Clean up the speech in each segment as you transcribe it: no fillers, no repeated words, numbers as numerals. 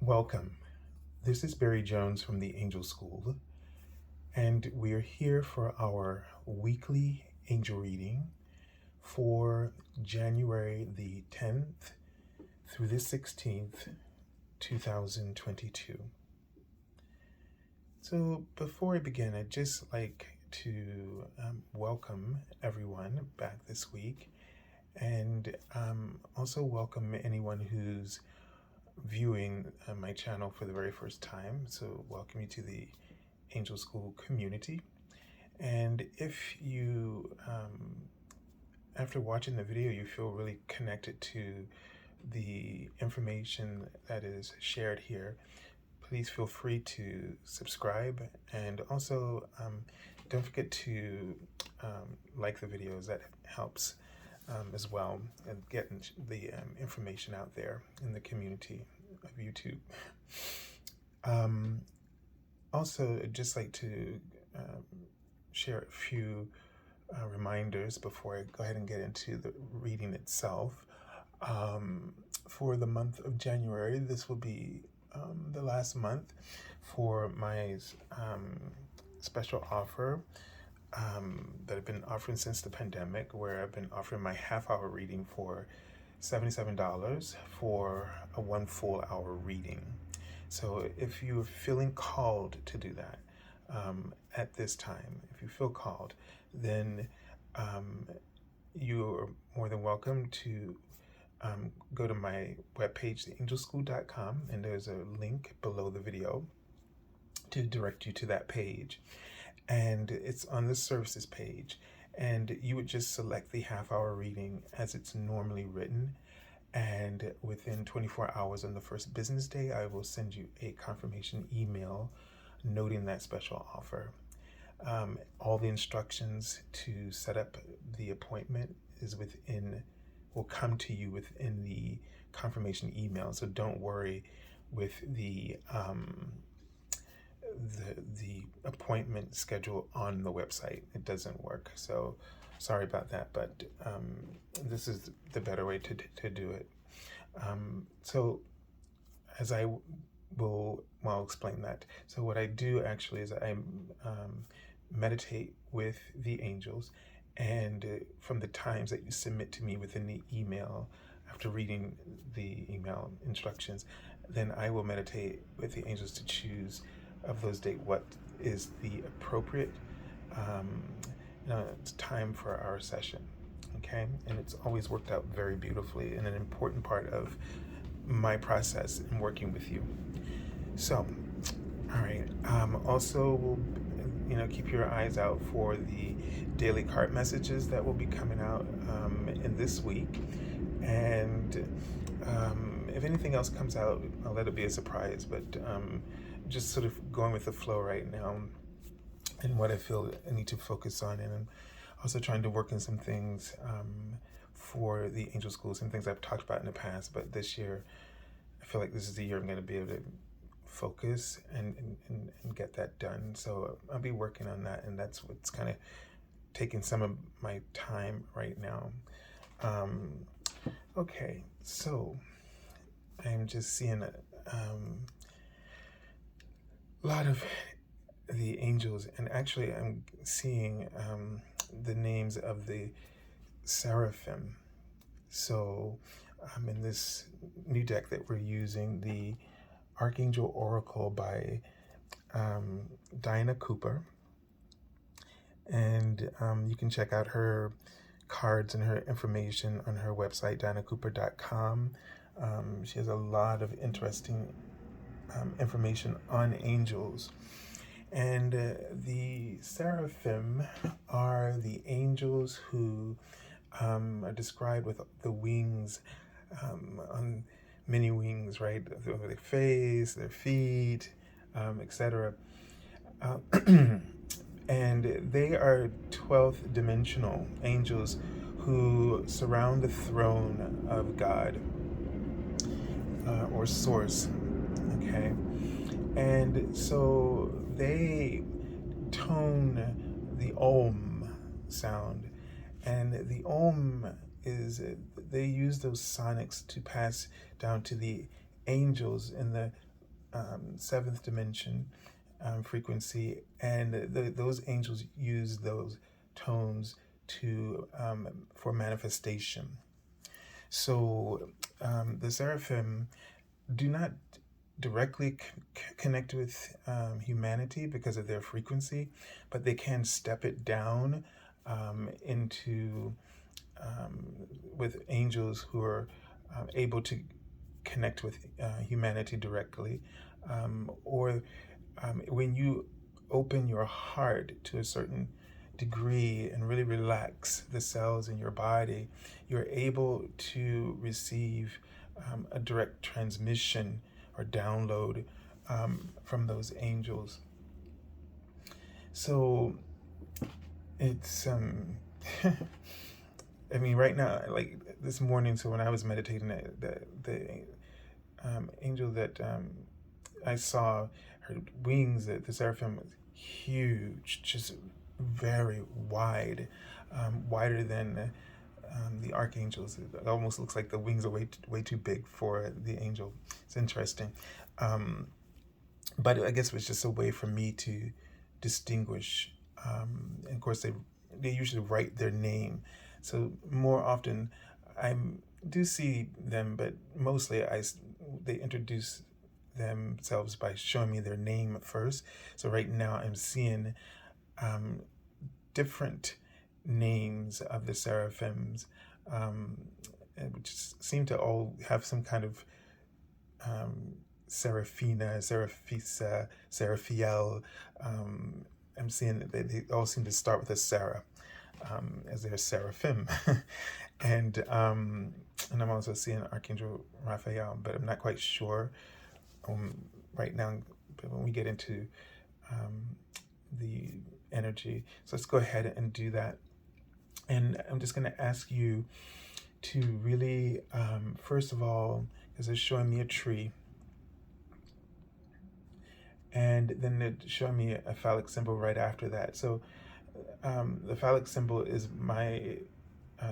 Welcome. This is Barry Jones from the Angel School, and we are here for our weekly angel reading for January the 10th through the 16th, 2022. So before I begin, I'd just like to welcome everyone back this week, and also welcome anyone who's viewing my channel for the very first time. So welcome you to the Angel School community. And if you, after watching the video, you feel really connected to the information that is shared here, please feel free to subscribe, and also don't forget to like the videos. That helps as well, and getting the information out there in the community of YouTube. Also, I'd just like to share a few reminders before I go ahead and get into the reading itself. For the month of January, this will be the last month for my special offer that I've been offering since the pandemic, where I've been offering my half-hour reading for $77 for a 1 full hour reading. So if you're feeling called to do that at this time, if you feel called, then you are more than welcome to go to my webpage, theangelschool.com, and there's a link below the video to direct you to that page. And it's on the services page, and you would just select the half-hour reading as it's normally written, and within 24 hours on the first business day, I will send you a confirmation email noting that special offer. All the instructions to set up the appointment will come to you within the confirmation email, so don't worry with the appointment schedule on the website. It doesn't work, so sorry about that, but this is the better way to do it. So as I'll explain that. So what I do actually is I meditate with the angels, and from the times that you submit to me within the email, after reading the email instructions, then I will meditate with the angels to choose of those days what is the appropriate time for our session. Okay, and it's always worked out very beautifully, and an important part of my process in working with you. So, all right. Also, we'll keep your eyes out for the daily card messages that will be coming out in this week, and if anything else comes out, I'll let it be a surprise. But just sort of going with the flow right now, and what I feel I need to focus on, and I'm also trying to work in some things for the Angel School, some things I've talked about in the past, but this year I feel like this is the year I'm going to be able to focus and get that done. So I'll be working on that, and that's what's kind of taking some of my time right now. Okay, so I'm just seeing a lot of the angels, and actually I'm seeing the names of the seraphim. So in this new deck that we're using, the Archangel Oracle by Diana Cooper, and you can check out her cards and her information on her website, dianacooper.com. She has a lot of interesting information on angels. And the seraphim are the angels who are described with the wings, on many wings, right? Their face, their feet, etc. And they are 12th dimensional angels who surround the throne of God, or Source, okay? And so they tone the Om sound, and the Om they use those sonics to pass down to the angels in the seventh dimension frequency, and those angels use those tones to for manifestation. So the seraphim do not directly connect with humanity because of their frequency, but they can step it down into with angels who are able to connect with humanity directly, or when you open your heart to a certain degree and really relax the cells in your body, you're able to receive a direct transmission or download from those angels. So it's I mean, right now, like this morning, so when I was meditating, the angel that I saw, her wings, the seraphim was huge, just very wide, wider than the archangels. It almost looks like the wings are way too big for the angel. It's interesting. But I guess it was just a way for me to distinguish. And of course, they usually write their name. So more often, I do see them, but mostly they introduce themselves by showing me their name first. So right now, I'm seeing different names of the seraphims, which seem to all have some kind of Seraphina, Seraphisa, Seraphiel. I'm seeing that they all seem to start with a Sarah, as their seraphim. and I'm also seeing Archangel Raphael, but I'm not quite sure right now. But when we get into the energy, so let's go ahead and do that. And I'm just going to ask you to really, first of all, because they're showing me a tree, and then they're showing me a phallic symbol right after that. So the phallic symbol is my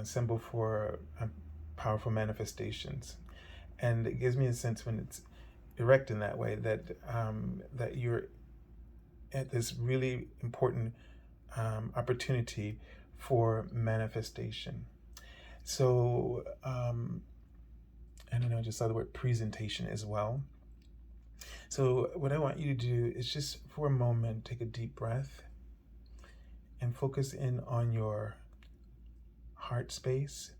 symbol for powerful manifestations, and it gives me a sense when it's erect in that way that that you're at this really important opportunity for manifestation. So I don't know, I just saw the word presentation as well. So what I want you to do is just for a moment take a deep breath and focus in on your heart space.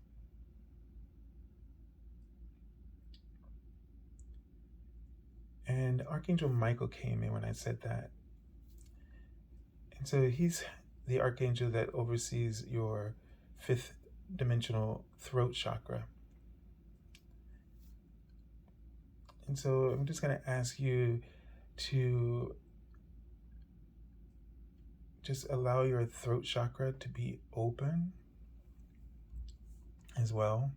And Archangel Michael came in when I said that. And so he's the archangel that oversees your fifth dimensional throat chakra. And so I'm just going to ask you to just allow your throat chakra to be open as well.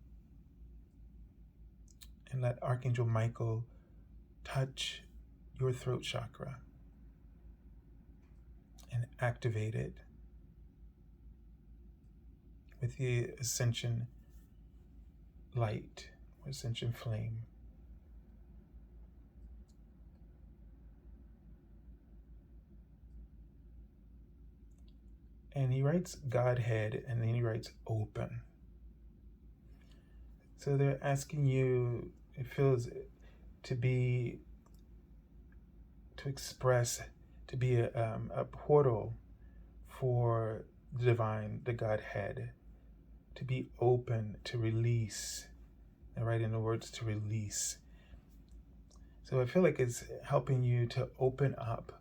And let Archangel Michael touch your throat chakra and activate it with the ascension light or ascension flame. And he writes Godhead, and then he writes open. So they're asking you, it feels to express, to be a portal for the divine, the Godhead, to be open, to release. And write in the words to release. So I feel like it's helping you to open up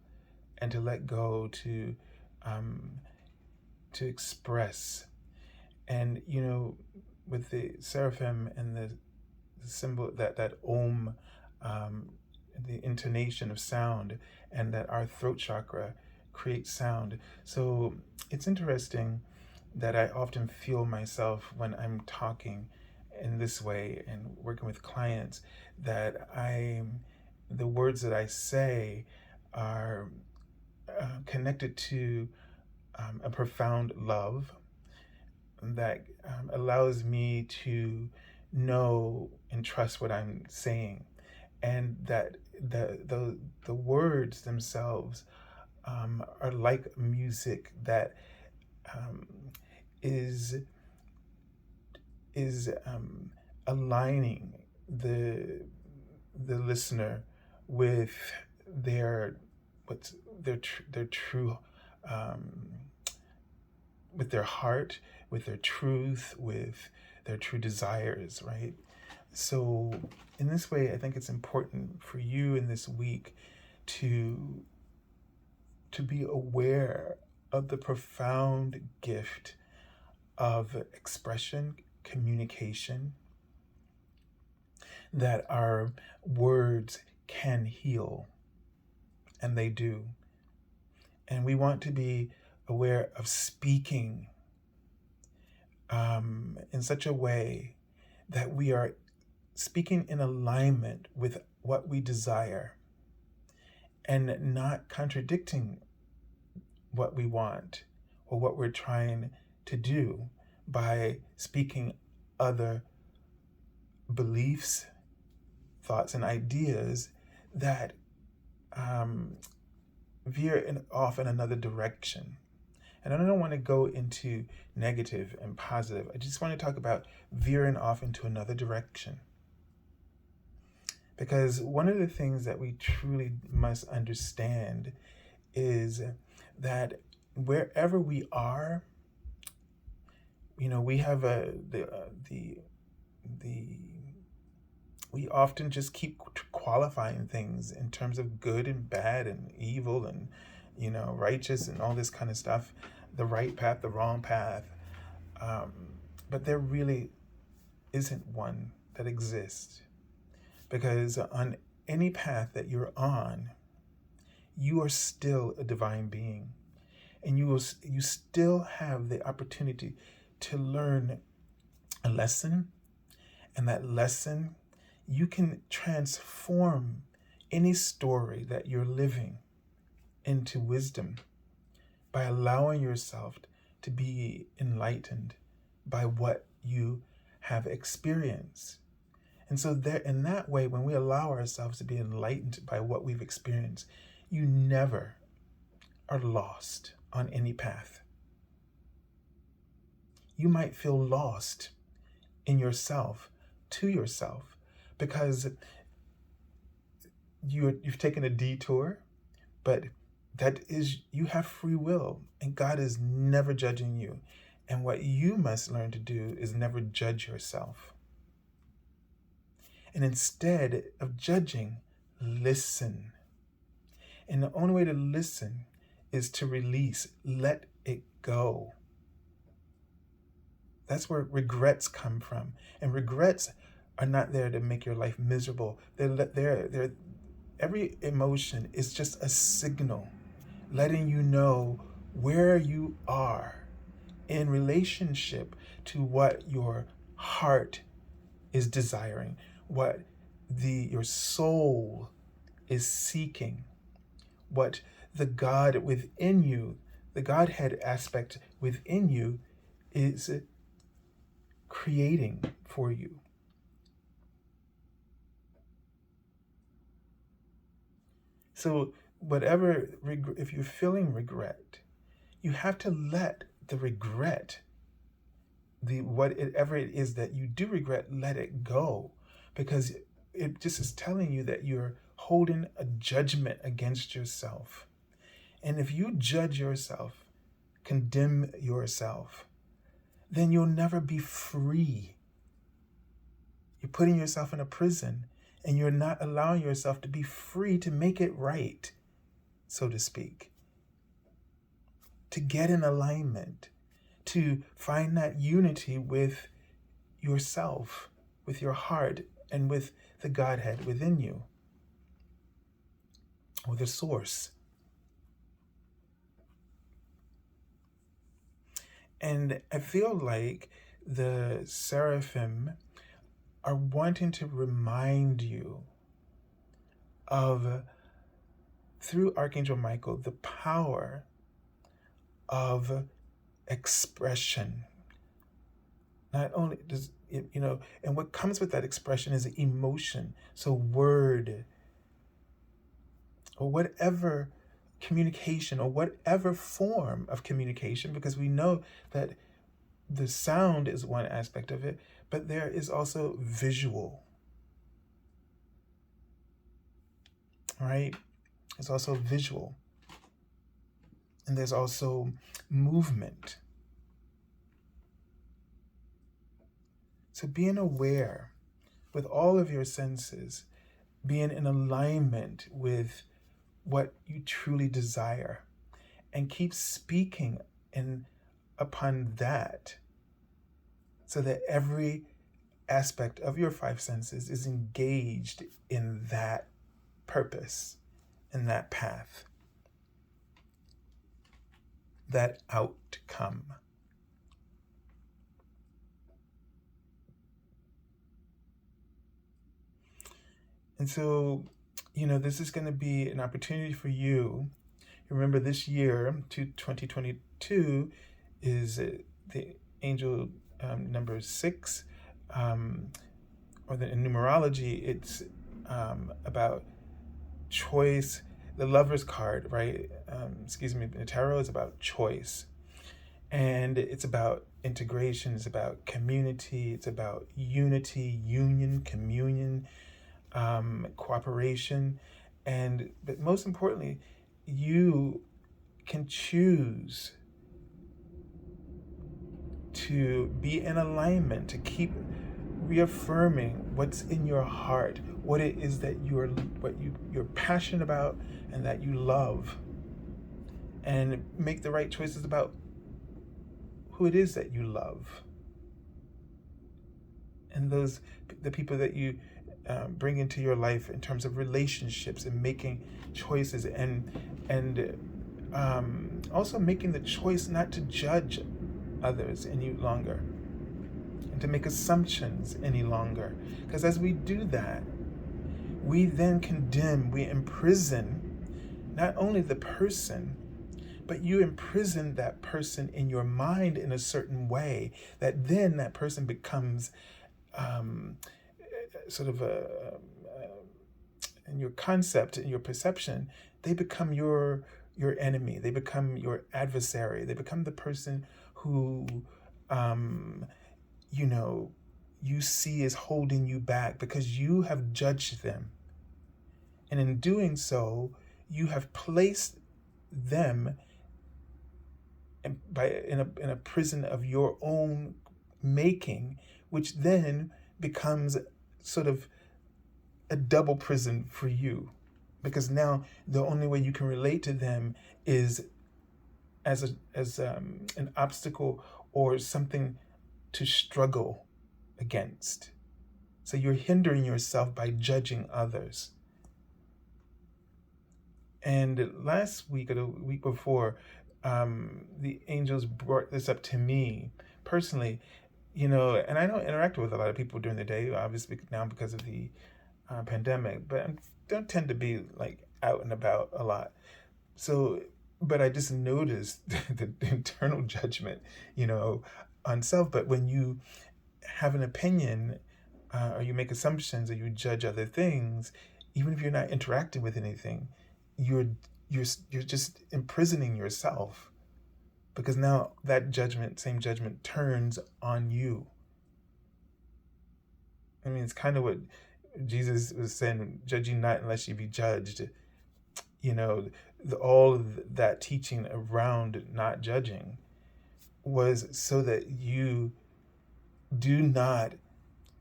and to let go, to express. And you know, with the seraphim and the symbol, that om, the intonation of sound, and that our throat chakra creates sound. So it's interesting that I often feel myself when I'm talking in this way and working with clients, that the words that I say are connected to a profound love that allows me to know and trust what I'm saying. and that the words themselves are like music that um, is aligning the listener with their what's their true um, with their heart, with their truth, with their true desires, right? So in this way, I think it's important for you in this week to be aware of the profound gift of expression, communication, that our words can heal, and they do. And we want to be aware of speaking in such a way that we are speaking in alignment with what we desire and not contradicting what we want or what we're trying to do by speaking other beliefs, thoughts, and ideas that veer off in another direction. And I don't want to go into negative and positive. I just want to talk about veering off into another direction. Because one of the things that we truly must understand is that wherever we are, we have we often just keep qualifying things in terms of good and bad and evil and righteous and all this kind of stuff, the right path, the wrong path. But there really isn't one that exists, because on any path that you're on, you are still a divine being, and you still have the opportunity to learn a lesson, and that lesson, you can transform any story that you're living into wisdom by allowing yourself to be enlightened by what you have experienced. And so there, in that way, when we allow ourselves to be enlightened by what we've experienced, you never are lost on any path. You might feel lost in yourself, to yourself, because you've taken a detour, but that is, you have free will, and God is never judging you. And what you must learn to do is never judge yourself. And instead of judging, listen. And the only way to listen is to release, let it go. That's where regrets come from. And regrets are not there to make your life miserable. They're every emotion is just a signal letting you know where you are in relationship to what your heart is desiring, what your soul is seeking, what the God within you, the Godhead aspect within you, is creating for you. So if you're feeling regret, you have to let the regret, whatever it is that you do regret, let it go, because it just is telling you that you're holding a judgment against yourself. And if you judge yourself, condemn yourself, then you'll never be free. You're putting yourself in a prison, and you're not allowing yourself to be free to make it right, so to speak. To get in alignment, to find that unity with yourself, with your heart, and with the Godhead within you, or the source. And I feel like the seraphim are wanting to remind you of, through Archangel Michael, the power of expression. Not only does, and what comes with that expression is emotion. So word or whatever communication or whatever form of communication, because we know that the sound is one aspect of it, but there is also visual, right? It's also visual. And there's also movement. So being aware with all of your senses, being in alignment with what you truly desire, and keep speaking upon that, so that every aspect of your five senses is engaged in that purpose, in that path, that outcome. And so, this is going to be an opportunity for you. Remember, this year, 2022, is the angel number 6, or in numerology, it's about choice. The Lover's card, right? The tarot is about choice. And it's about integration, it's about community, it's about unity, union, communion, cooperation. But most importantly, you can choose to be in alignment, to keep reaffirming what's in your heart, what it is that you're passionate about and that you love, and make the right choices about who it is that you love, and the people that you bring into your life in terms of relationships, and making choices, and also making the choice not to judge others any longer, and to make assumptions any longer. Because as we do that, we then condemn, we imprison not only the person, but you imprison that person in your mind in a certain way that then that person becomes sort of in your concept, in your perception, they become your enemy. They become your adversary. They become the person who, you see is holding you back because you have judged them. And in doing so, you have placed them in a prison of your own making, which then becomes sort of a double prison for you, because now the only way you can relate to them is as an obstacle or something to struggle against. So you're hindering yourself by judging others. And last week or the week before, the angels brought this up to me personally, and I don't interact with a lot of people during the day, obviously now because of the pandemic, but I don't tend to be like out and about a lot. So, but I just noticed the internal judgment, on self. But when you have an opinion, or you make assumptions, or you judge other things, even if you're not interacting with anything, you're just imprisoning yourself, because now that same judgment turns on you. I mean, it's kind of what Jesus was saying, judging not unless you be judged. All of that teaching around not judging was so that you do not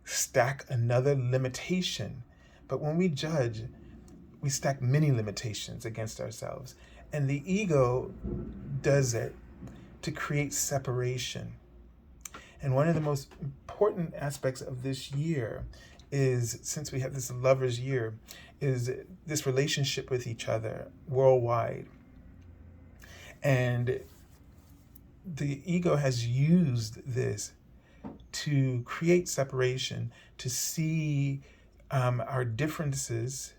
stack another limitation. But when we judge, we stack many limitations against ourselves. And the ego does it to create separation. And one of the most important aspects of this year is, since we have this Lover's Year, is this relationship with each other worldwide. And the ego has used this to create separation, to see our differences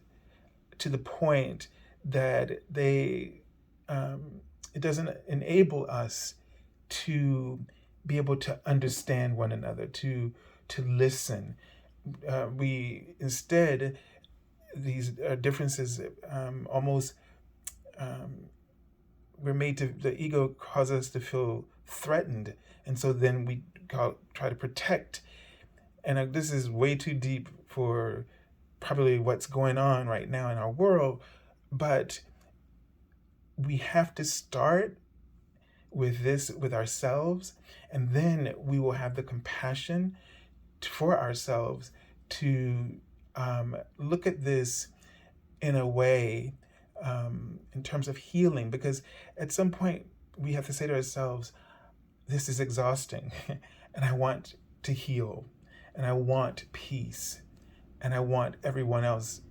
to the point that it doesn't enable us to be able to understand one another, to to listen. We instead, these differences almost, we're made to, the ego causes us to feel threatened. And so then we try to protect. And this is way too deep for probably what's going on right now in our world. But we have to start with this with ourselves, and then we will have the compassion for ourselves to look at this in a way, in terms of healing, because at some point we have to say to ourselves, this is exhausting and I want to heal, and I want peace, and I want everyone else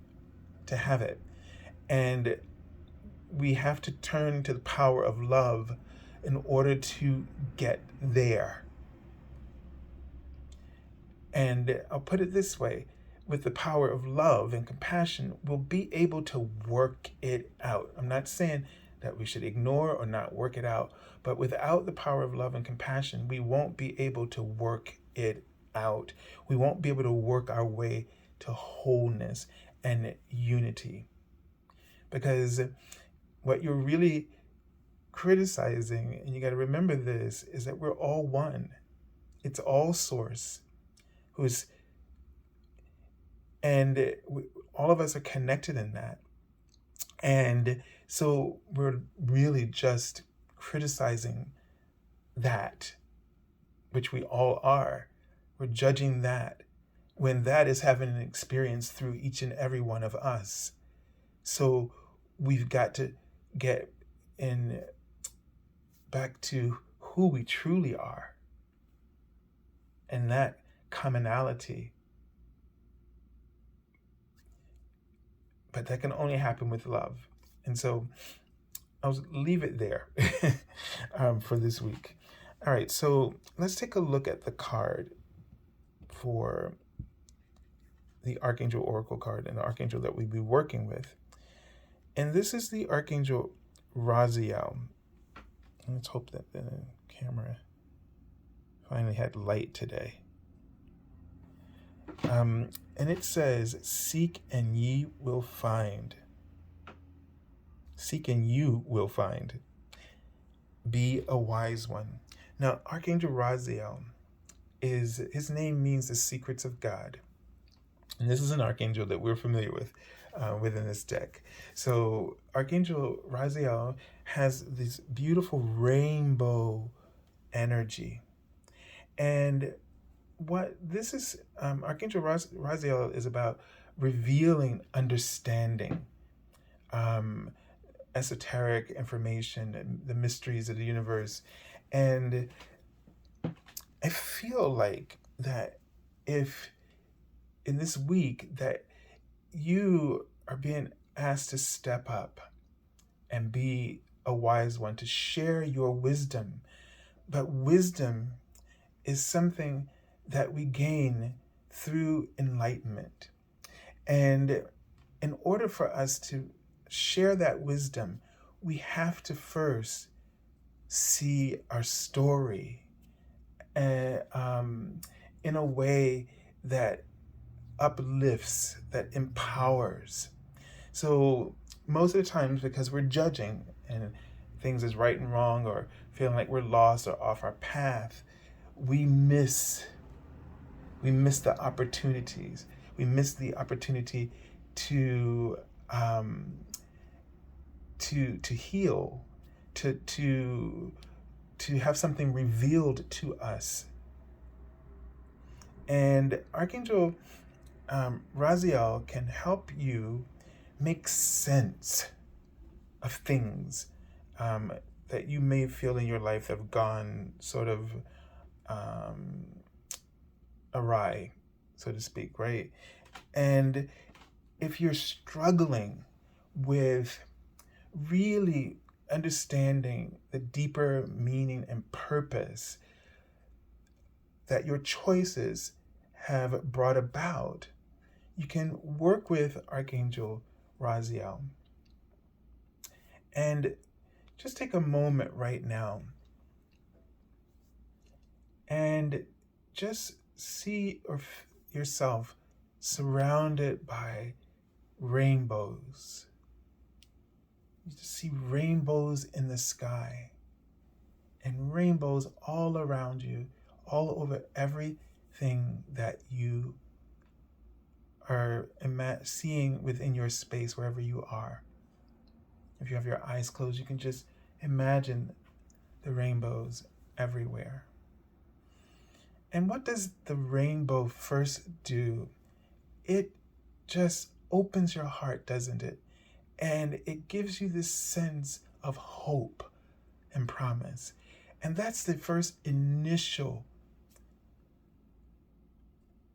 to have it. And we have to turn to the power of love in order to get there. And I'll put it this way, with the power of love and compassion, we'll be able to work it out. I'm not saying that we should ignore or not work it out, but without the power of love and compassion, we won't be able to work it out. We won't be able to work our way to wholeness and unity. Because what you're really criticizing, and you got to remember this, is that we're all one. It's all source, and all of us are connected in that. And so we're really just criticizing that, which we all are. We're judging that when that is having an experience through each and every one of us. So we've got to get back to who we truly are, and that commonality. But that can only happen with love. And so I'll leave it there for this week. All right, so let's take a look at the card for the Archangel Oracle card and the Archangel that we'll be working with. And this is the Archangel Raziel. Let's hope that the camera finally had light today. And it says, seek and ye will find. Seek and you will find. Be a wise one. Now, Archangel Raziel, his name means the secrets of God. And this is an archangel that we're familiar with within this deck. So Archangel Raziel has this beautiful rainbow energy. And what this is, Archangel Raziel is about revealing understanding, esoteric information, and the mysteries of the universe. And I feel like that if in this week that you are being asked to step up and be a wise one, to share your wisdom. But wisdom is something that we gain through enlightenment. And in order for us to share that wisdom, we have to first see our story in a way that uplifts, that empowers. So most of the times, because we're judging and things is right and wrong, or feeling like we're lost or off our path, we miss the opportunities. We miss the opportunity to heal, to have something revealed to us. And Archangel Raziel can help you make sense of things that you may feel in your life have gone sort of awry, so to speak, right? And if you're struggling with really understanding the deeper meaning and purpose that your choices have brought about, you can work with Archangel Raziel. And just take a moment right now and just see yourself surrounded by rainbows. You just see rainbows in the sky and rainbows all around you, all over everything that you are seeing within your space, wherever you are. If you have your eyes closed, you can just imagine the rainbows everywhere. And what does the rainbow first do? It just opens your heart, doesn't it? And it gives you this sense of hope and promise. And that's the first initial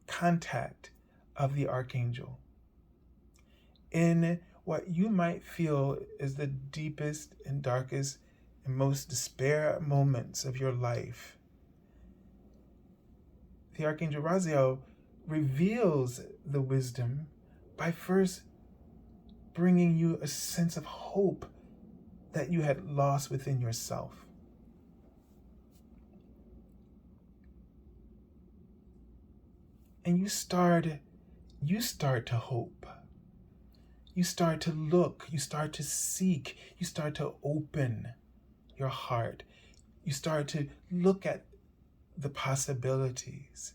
contact of the archangel. In what you might feel is the deepest and darkest and most despair moments of your life, the Archangel Raziel reveals the wisdom by first bringing you a sense of hope that you had lost within yourself. And you start to hope. You start to look, you start to seek, you start to open your heart. You start to look at the possibilities.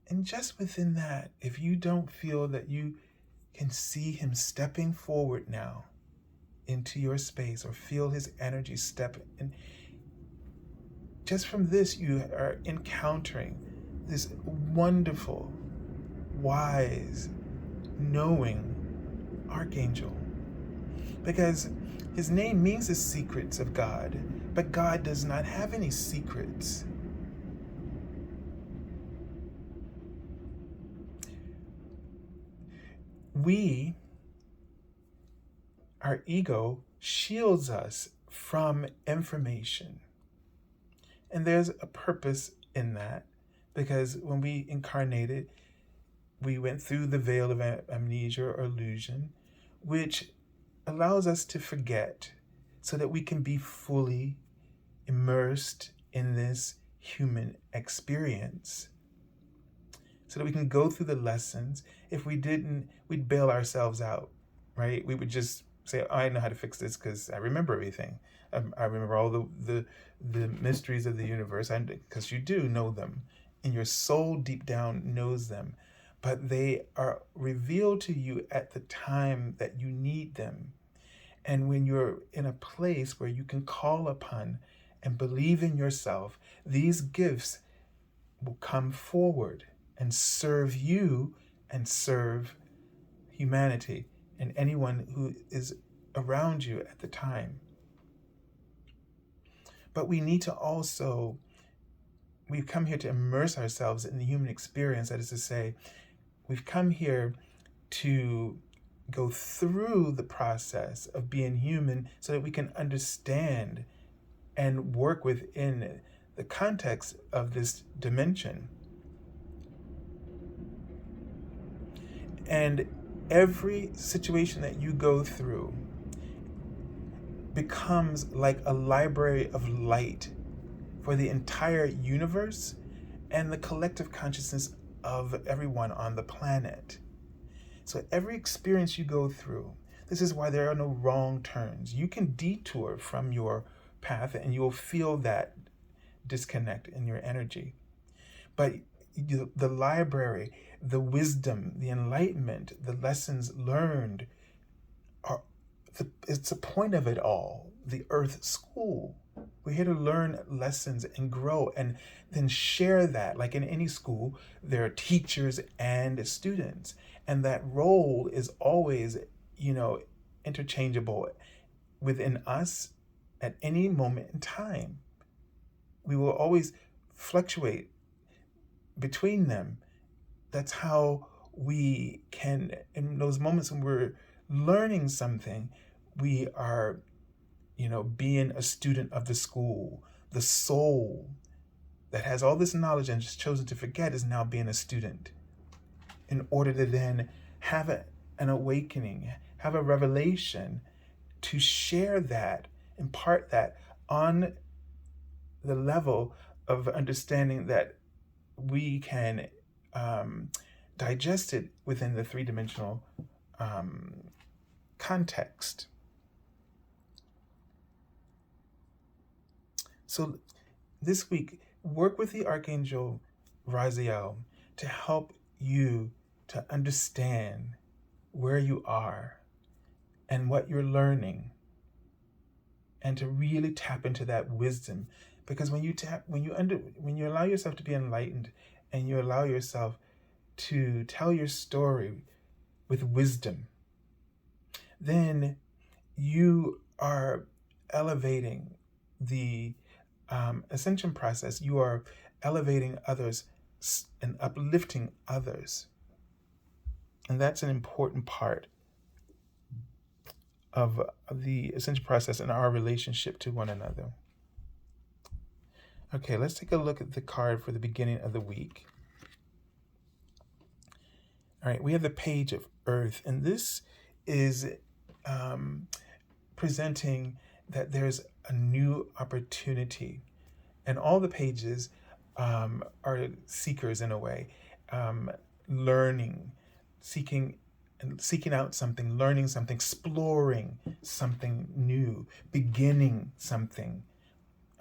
And just within that, if you don't feel that you can see him stepping forward now into your space or feel his energy step in, just from this, you are encountering this wonderful, wise, knowing archangel. Because his name means the secrets of God, but God does not have any secrets. Our ego shields us from information. And there's a purpose in that, because when we incarnated, we went through the veil of amnesia or illusion, which allows us to forget so that we can be fully immersed in this human experience, so that we can go through the lessons. If we didn't, we'd bail ourselves out, right? We would just say, oh, I know how to fix this because I remember everything. I remember all the mysteries of the universe, because you do know them, and your soul deep down knows them, but they are revealed to you at the time that you need them. And when you're in a place where you can call upon and believe in yourself, these gifts will come forward and serve you and serve humanity and anyone who is around you at the time. But we need to also, we've come here to immerse ourselves in the human experience. That is to say, we've come here to go through the process of being human so that we can understand and work within the context of this dimension. And every situation that you go through becomes like a library of light for the entire universe and the collective consciousness of everyone on the planet. So every experience you go through, this is why there are no wrong turns. You can detour from your path and you'll feel that disconnect in your energy. But the library, the wisdom, the enlightenment, the lessons learned, it's the point of it all, the Earth School. We're here to learn lessons and grow and then share that. Like in any school, there are teachers and students. And that role is always, interchangeable within us at any moment in time. We will always fluctuate between them. That's how we can, in those moments when we're learning something, we are, being a student of the school. The soul that has all this knowledge and just chosen to forget is now being a student, in order to then have an awakening, have a revelation, to share that impart that on the level of understanding that we can digest it within the three-dimensional context. So this week, work with the Archangel Raziel to help you to understand where you are and what you're learning, and to really tap into that wisdom. Because when you allow yourself to be enlightened, and you allow yourself to tell your story with wisdom, then you are elevating the ascension process. You are elevating others and uplifting others. And that's an important part of the ascension process and our relationship to one another. Okay, let's take a look at the card for the beginning of the week. All right, we have the Page of Earth, and this is presenting that there's a new opportunity. And all the pages are seekers in a way, learning, seeking out something, learning something, exploring something new, beginning something.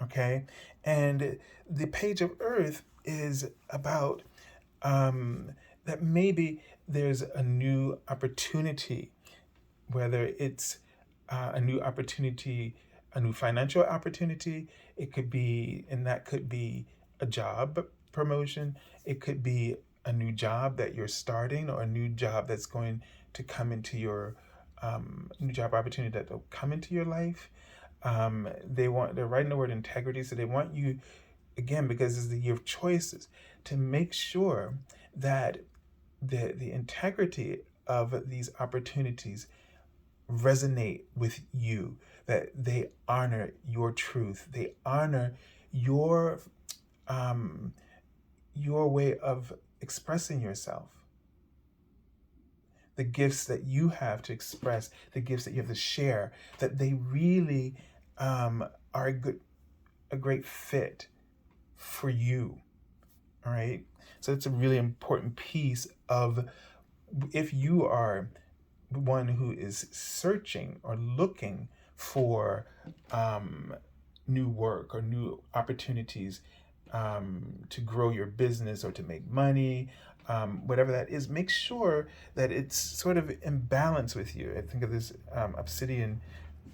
Okay? And the Page of Earth is about that maybe there's a new opportunity, whether it's a new opportunity, a new financial opportunity. It could be, and that could be a job promotion. It could be a new job that you're starting, or a new job that's going to come into your new job opportunity that will come into your life. They're writing the word integrity, so they want you, again, because it's the year of choices, to make sure that the integrity of these opportunities resonate with you, that they honor your truth, they honor your way of expressing yourself, the gifts that you have to express, the gifts that you have to share, that they really are a great fit for you. All right, so it's a really important piece of, if you are one who is searching or looking for new work or new opportunities to grow your business or to make money, whatever that is, make sure that it's sort of in balance with you. I think of this obsidian,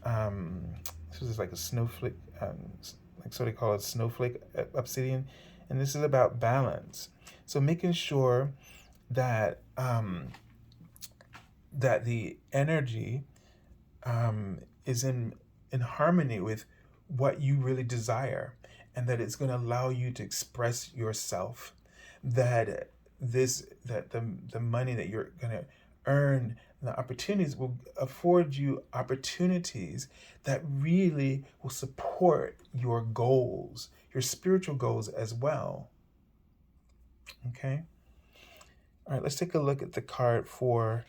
this is like a snowflake, like sort of call it snowflake obsidian, and this is about balance. So making sure that that the energy is in harmony with what you really desire, and that it's going to allow you to express yourself, that the money that you're going to earn, the opportunities, will afford you opportunities that really will support your goals, your spiritual goals as well. Okay? All right, let's take a look at the card for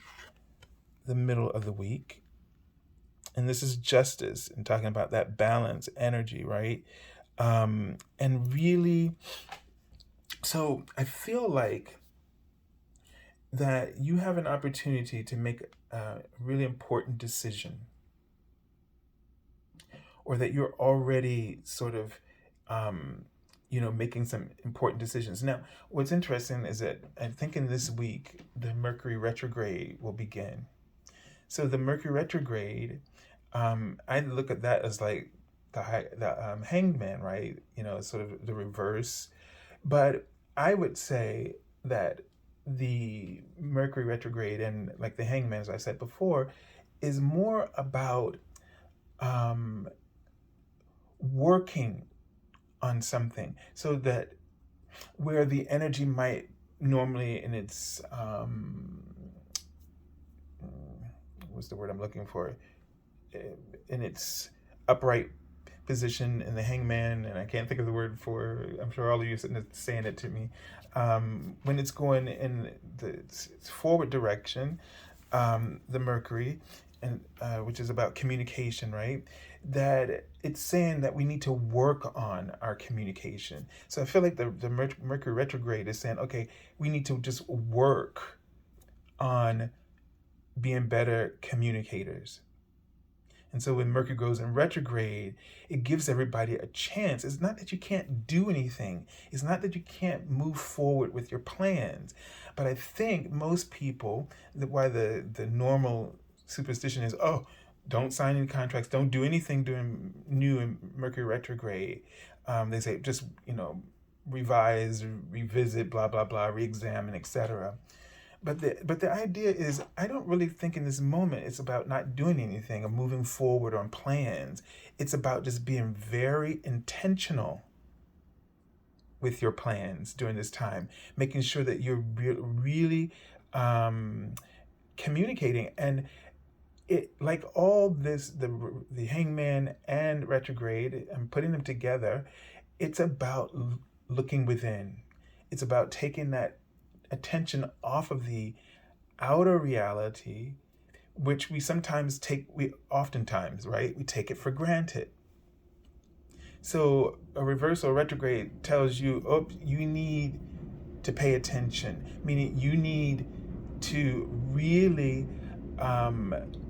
the middle of the week. And this is justice, and talking about that balance energy, right? And really, so I feel like that you have an opportunity to make a really important decision, or that you're already sort of making some important decisions. Now, what's interesting is that I think in this week the Mercury Retrograde will begin. So the Mercury Retrograde, I look at that as like the hangman, right? Sort of the reverse. But I would say that the Mercury Retrograde and like the hangman, as I said before, is more about working on something, so that where the energy might normally in its what's the word I'm looking for, in its upright position in the hangman, and I can't think of the word for, I'm sure all of you are saying it to me, when it's going in the forward direction, the Mercury, and which is about communication, right? that it's saying that we need to work on our communication. So I feel like the Mercury retrograde is saying, okay, we need to just work on being better communicators. And so when Mercury goes in retrograde, it gives everybody a chance. It's not that you can't do anything. It's not that you can't move forward with your plans. But I think most people, why the normal superstition is, oh, don't sign any contracts, don't do anything during new in Mercury retrograde. They say just, revise, revisit, blah, blah, blah, re-examine, etc. But the idea is, I don't really think in this moment it's about not doing anything or moving forward on plans. It's about just being very intentional with your plans during this time, making sure that you're really communicating. And it, like all this, the hangman and retrograde, and putting them together, it's about looking within. It's about taking that attention off of the outer reality, which we oftentimes, right? We take it for granted. So a reversal retrograde tells you, oh, you need to pay attention, meaning you need to really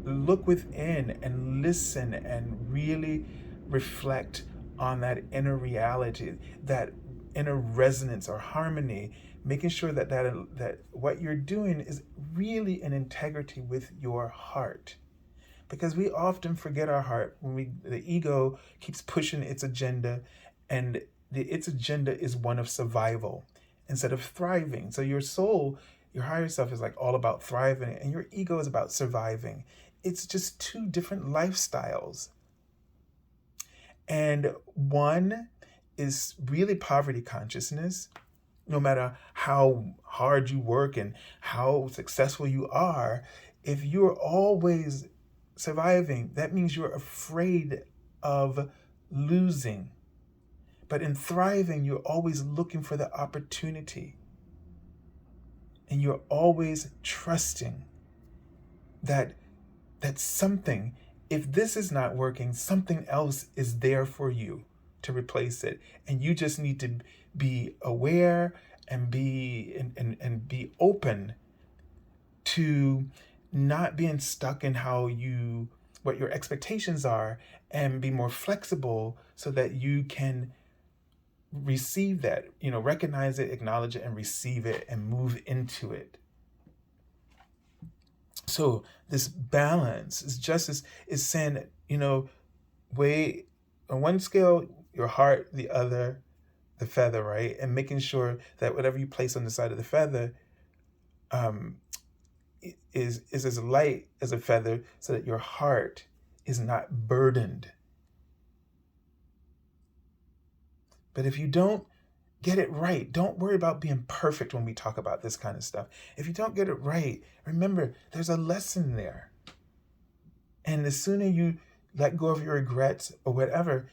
look within and listen and really reflect on that inner reality, that inner resonance or harmony, making sure that what you're doing is really in integrity with your heart. Because we often forget our heart when the ego keeps pushing its agenda, and its agenda is one of survival instead of thriving. So your soul, your higher self, is like all about thriving, and your ego is about surviving. It's just two different lifestyles. And one is really poverty consciousness. No matter how hard you work and how successful you are, if you're always surviving, that means you're afraid of losing. But in thriving, you're always looking for the opportunity. And you're always trusting that something, if this is not working, something else is there for you to replace it. And you just need to be aware and be open to not being stuck in what your expectations are, and be more flexible so that you can receive that, recognize it, acknowledge it, and receive it and move into it. So this balance is justice is saying that, weigh on one scale your heart, the other the feather, right? And making sure that whatever you place on the side of the feather is as light as a feather, so that your heart is not burdened. But if you don't get it right, don't worry about being perfect when we talk about this kind of stuff. If you don't get it right, remember, there's a lesson there. And the sooner you let go of your regrets or whatever,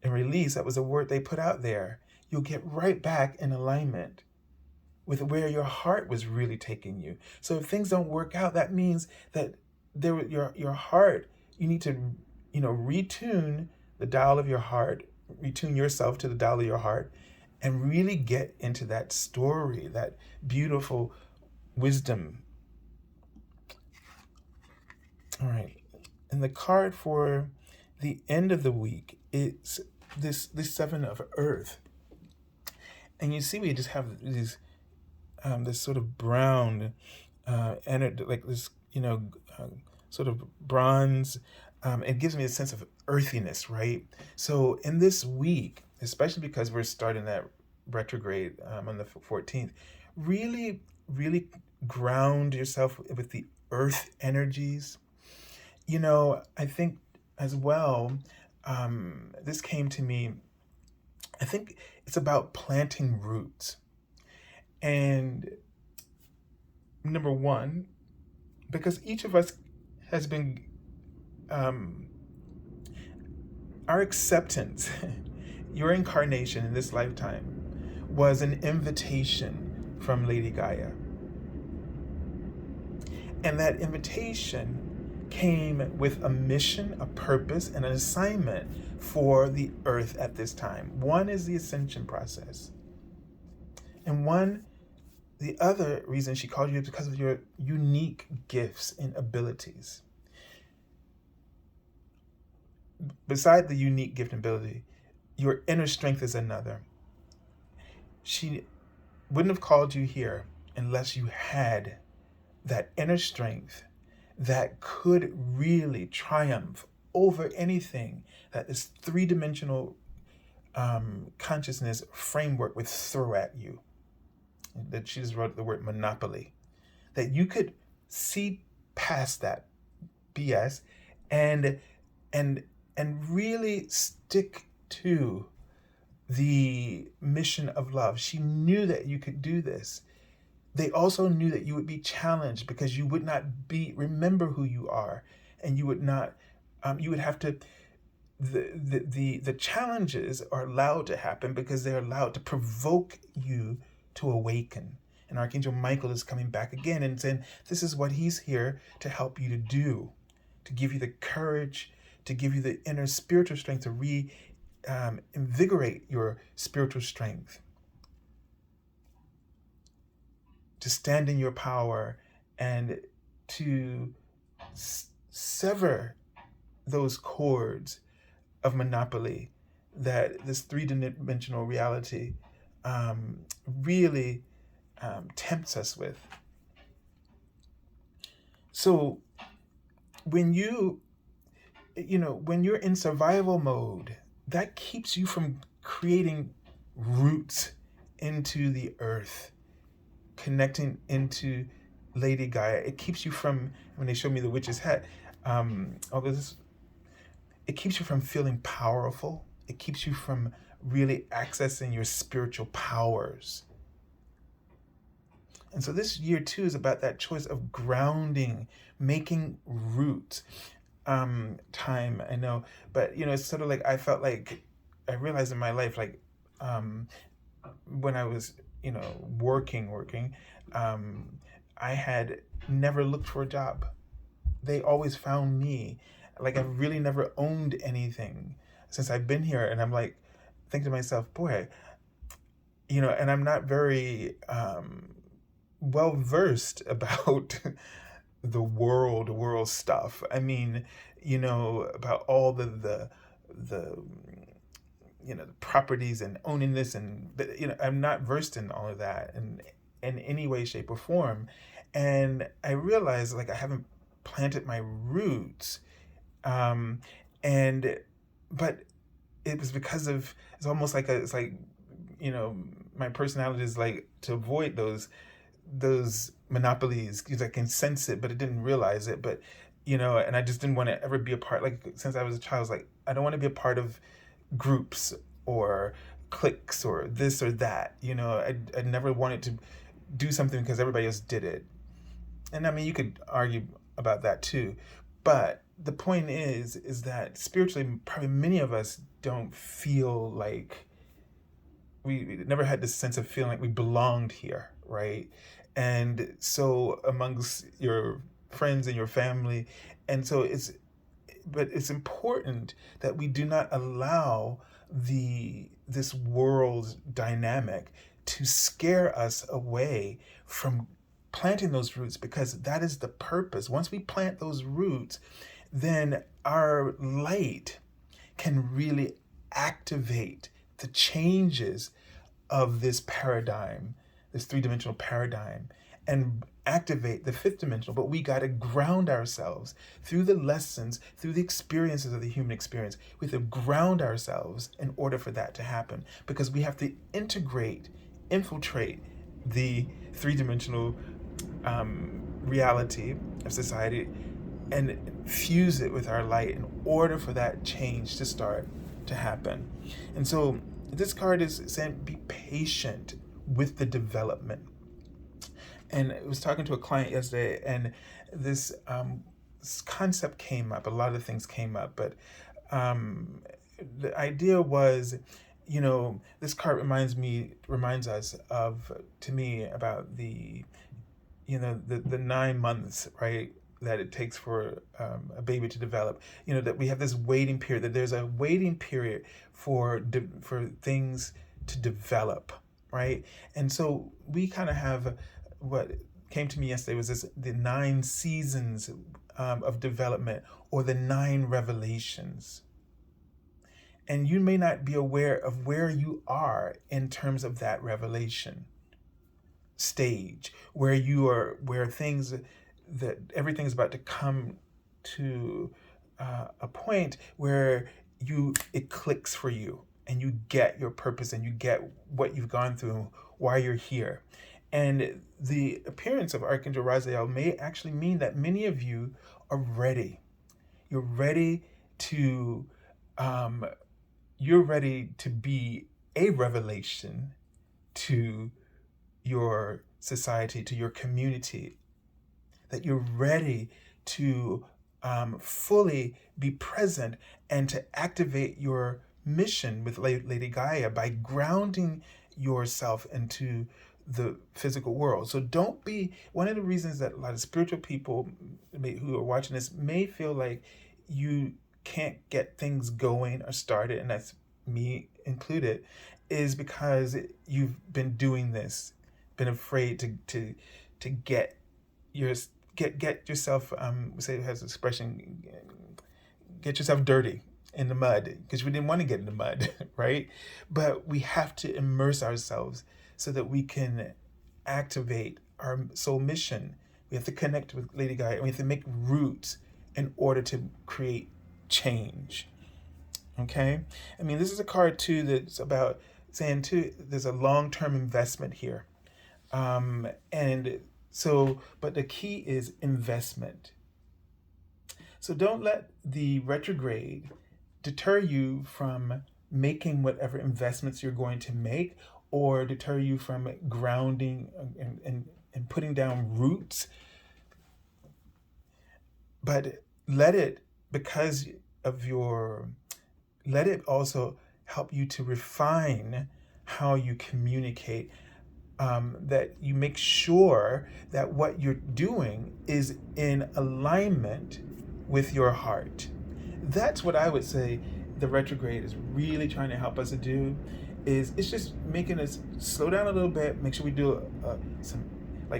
and release, that was a word they put out there, you'll get right back in alignment with where your heart was really taking you. So if things don't work out, that means that your heart, you need to, retune the dial of your heart, retune yourself to the dial of your heart, and really get into that story, that beautiful wisdom. All right. And the card for the end of the week is this Seven of Earth. And you see, we just have these this sort of brown energy, like this, sort of bronze. It gives me a sense of earthiness, right? So in this week, especially because we're starting that retrograde on the 14th, really, really ground yourself with the earth energies. I think as well, this came to me, I think it's about planting roots. And number one, because each of us has been, our acceptance, your incarnation in this lifetime was an invitation from Lady Gaia. And that invitation came with a mission, a purpose, and an assignment for the earth at this time. One is the ascension process. And the other reason she called you is because of your unique gifts and abilities. Beside the unique gift and ability, your inner strength is another. She wouldn't have called you here unless you had that inner strength that could really triumph over anything that this three-dimensional consciousness framework would throw at you. That she just wrote the word monopoly. That you could see past that BS and really stick to the mission of love. She knew that you could do this. They also knew that you would be challenged because you would not remember who you are, and you would not, you would have to, the challenges are allowed to happen because they're allowed to provoke you to awaken. And Archangel Michael is coming back again and saying, this is what he's here to help you to do, to give you the courage, to give you the inner spiritual strength to invigorate your spiritual strength, to stand in your power and to sever those cords of monopoly that this three-dimensional reality really tempts us with. So when when you're in survival mode, that keeps you from creating roots into the earth, connecting into Lady Gaia. It keeps you from, when they showed me the witch's hat, it keeps you from feeling powerful. It keeps you from really accessing your spiritual powers. And so this year too is about that choice of grounding, making roots. Time, I know, but it's sort of like I felt like I realized in my life, like when I was working, I had never looked for a job. They always found me. Like I've really never owned anything since I've been here, and I'm like thinking to myself, boy, and I'm not very well versed about the world stuff. I mean, about all the properties and owning this, and I'm not versed in all of that in any way, shape, or form. And I realized like I haven't planted my roots, but it was because of, it's almost like my personality is like to avoid those monopolies because I can sense it, but I didn't realize it. But and I just didn't want to ever be a part. Like since I was a child, I was like, I don't want to be a part of groups or cliques or this or that. I never wanted to do something because everybody else did it. And I mean, you could argue about that too, but the point is that spiritually, probably many of us don't feel like we never had this sense of feeling like we belonged here, right? And so amongst your friends and your family, and so it's important that we do not allow this world dynamic to scare us away from planting those roots, because that is the purpose. Once we plant those roots, then our light can really activate the changes of this paradigm, this three-dimensional paradigm, and activate the fifth dimensional. But we got to ground ourselves through the lessons, through the experiences of the human experience. We have to ground ourselves in order for that to happen, because we have to infiltrate the three-dimensional reality of society and fuse it with our light in order for that change to start to happen. And so this card is saying, be patient with the development. And I was talking to a client yesterday, and this concept came up. A lot of things came up, but the idea was, this card reminds us of, to me, about the 9 months, right? that it takes for a baby to develop. That we have this waiting period, that there's a waiting period for things to develop, right? And so we kind of have what came to me yesterday was the 9 seasons of development, or the 9 revelations. And you may not be aware of where you are in terms of that revelation stage, where everything's about to come to a point where it clicks for you, and you get your purpose, and you get what you've gone through, why you're here. And the appearance of Archangel Raziel may actually mean that many of you are ready. You're ready to be a revelation to your society, to your community. That you're ready to fully be present and to activate your mission with Lady Gaia by grounding yourself into the physical world. So don't be, one of the reasons that a lot of spiritual people who are watching this may feel like you can't get things going or started, and that's me included, is because you've been doing this, been afraid to get yourself, say it has an expression, get yourself dirty in the mud, because we didn't want to get in the mud, right? But we have to immerse ourselves so that we can activate our soul mission. We have to connect with Lady Gaia, and we have to make roots in order to create change. Okay? I mean, this is a card too that's about saying too, there's a long-term investment here. But the key is investment. So don't let the retrograde deter you from making whatever investments you're going to make, or deter you from grounding and putting down roots. But let it also help you to refine how you communicate, that you make sure that what you're doing is in alignment with your heart. That's what I would say the retrograde is really trying to help us to do. It's just making us slow down a little bit, make sure we do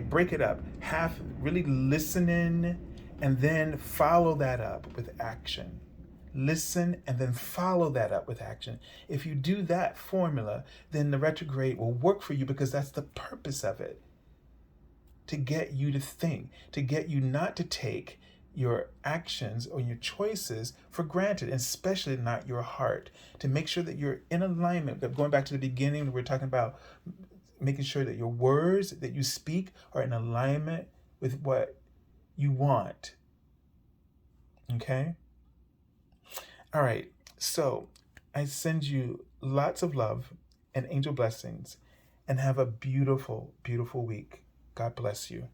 break it up, really listening, and then follow that up with action. Listen and then follow that up with action. If you do that formula, then the retrograde will work for you, because that's the purpose of it. To get you to think, to get you not to take your actions or your choices for granted, and especially not your heart. To make sure that you're in alignment. Going back to the beginning, we're talking about making sure that your words that you speak are in alignment with what you want. Okay? All right, so I send you lots of love and angel blessings, and have a beautiful, beautiful week. God bless you.